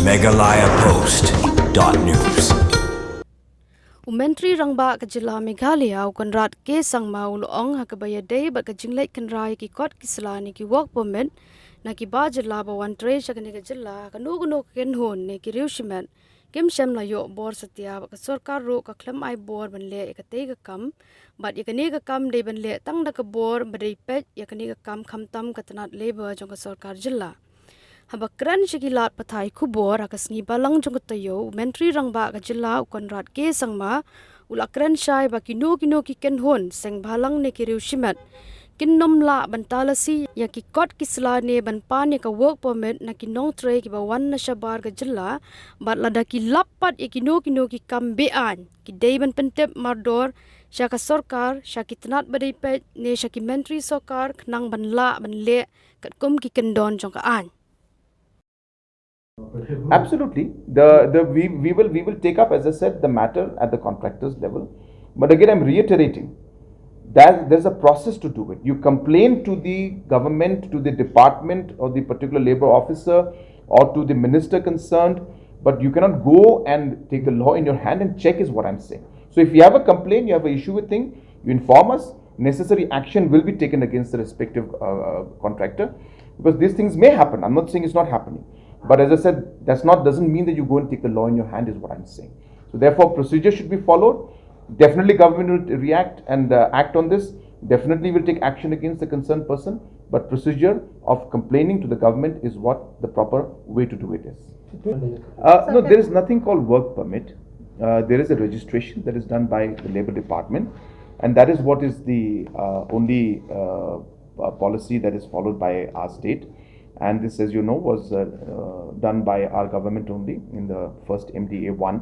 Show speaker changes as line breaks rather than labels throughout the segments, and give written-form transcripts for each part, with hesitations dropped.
MeghalayaPost.news.
Menteri Rangba ke Jilla Meghalaya Konrad ke Sangma Ulong Hakabaya Day ba ke Jinglek Kenrai ki Kot Kislani ki work permit na ki ba Jilla ba Wan Trei Shakani ke Jilla Kanu Kynhun ne ki Riushiman Kim Shem la Ioh Bor Satya ba ke Sorkar ro ka Khlem Ioh Bor ban le ka te ka kam bat yakani ka kam de ban le tang da ka bor ba dei pet yakani ka kam khamtam ka tanat labor jong ka Sorkar Jilla Habakran Shigilat Pathai Kubor akasngi balang jongtayo Menteri Rangba ka Jilla Konrad ke Sangma ulakran Shai ba kino ki Kynhun Seng balang ne ki Riushimat Kinnom la ban Talasi ya ki Kot Kisla ne ban pa ne ka work permit na ki Nongwan Trei ki ba wan na shabar ka Jilla bat lada ki lappat ya kino ki kam bean ki dei ban pentep mardor Shaka Sorkar Shaki Tanat Badai Pet ne Shaki Menteri Sorkar Knang ban la ban le kat kum ki kendon jong ka an
Absolutely. We will take up, as I said, the matter at the contractors level. But again, I'm reiterating that there's a process to do it. You complain to the government, to the department or the particular labor officer or to the minister concerned, but you cannot go and take the law in your hand and check is what I'm saying. So if you have a complaint, you have an issue with thing, you inform us, necessary action will be taken against the respective contractor, because these things may happen. I'm not saying it's not happening. But as I said, doesn't mean that you go and take the law in your hand is what I'm saying. So therefore, procedure should be followed. Definitely government will react and act on this. Definitely will take action against the concerned person. But procedure of complaining to the government is what the proper way to do it is. No, there is nothing called work permit. There is a registration that is done by the Labour Department. And that is what is the only policy that is followed by our state. And this, as you know, was done by our government only in the first MDA1.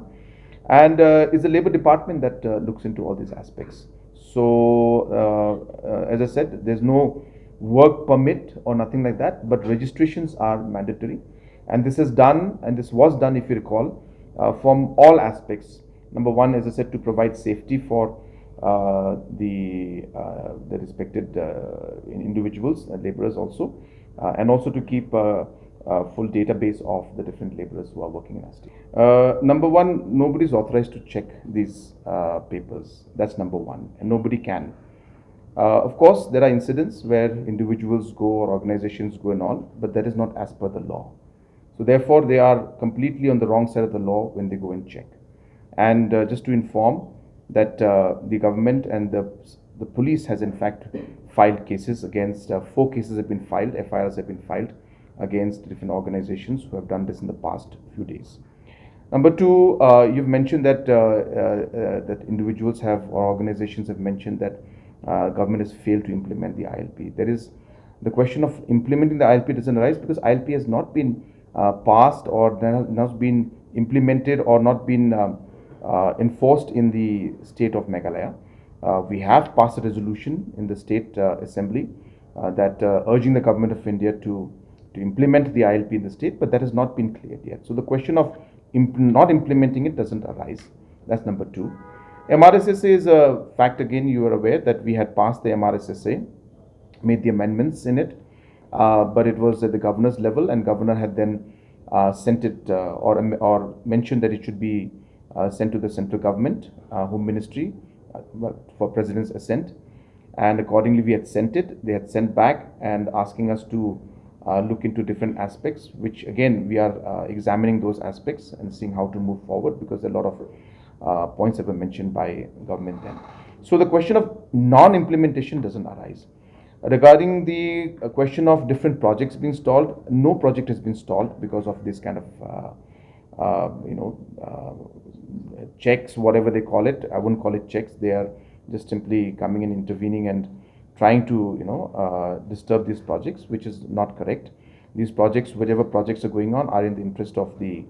And it's the Labour Department that looks into all these aspects. So, as I said, there's no work permit or nothing like that, but registrations are mandatory. And this is done, and this was done, if you recall, from all aspects. Number one, as I said, to provide safety for the respected individuals and laborers also. And also to keep a full database of the different laborers who are working in our state. Number one, nobody is authorized to check these papers. That's number one, and nobody can. Of course, there are incidents where individuals go or organizations go and all, but that is not as per the law. So therefore, they are completely on the wrong side of the law when they go and check. And just to inform that the government and the police has in fact filed cases against 4 cases have been filed, FIRs have been filed against different organizations who have done this in the past few days. Number two, you've mentioned that that individuals have or organizations have mentioned that government has failed to implement the ILP. There is the question of implementing the ILP doesn't arise because ILP has not been passed or not been implemented or not been enforced in the state of Meghalaya. We have passed a resolution in the state assembly that urging the government of India to implement the ILP in the state, but that has not been cleared yet. So the question of not implementing it doesn't arise. That's number two. MRSSA is a fact. Again, you are aware that we had passed the MRSSA, made the amendments in it, but it was at the governor's level, and governor had then sent it or mentioned that it should be sent to the central government, Home Ministry, for President's assent, and accordingly we had sent it. They had sent back and asking us to look into different aspects, which again we are examining those aspects and seeing how to move forward, because a lot of points that were mentioned by government then. So the question of non-implementation doesn't arise. Regarding the question of different projects being stalled, no project has been stalled because of this kind of checks, whatever they call it. I wouldn't call it checks. They are just simply coming and intervening and trying to disturb these projects, which is not correct. These projects, whatever projects are going on, are in the interest of the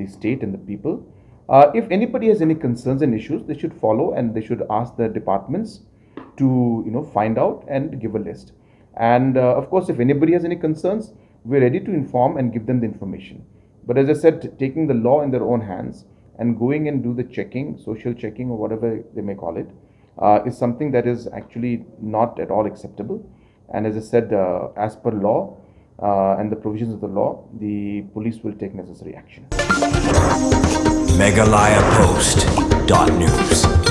state and the people. If anybody has any concerns and issues, they should follow and they should ask the departments to find out and give a list. And of course, if anybody has any concerns, we're ready to inform and give them the information. But as I said, taking the law in their own hands and going and do the checking, social checking or whatever they may call it, is something that is actually not at all acceptable. And as I said, as per law, and the provisions of the law, the police will take necessary action.
MeghalayaPost.news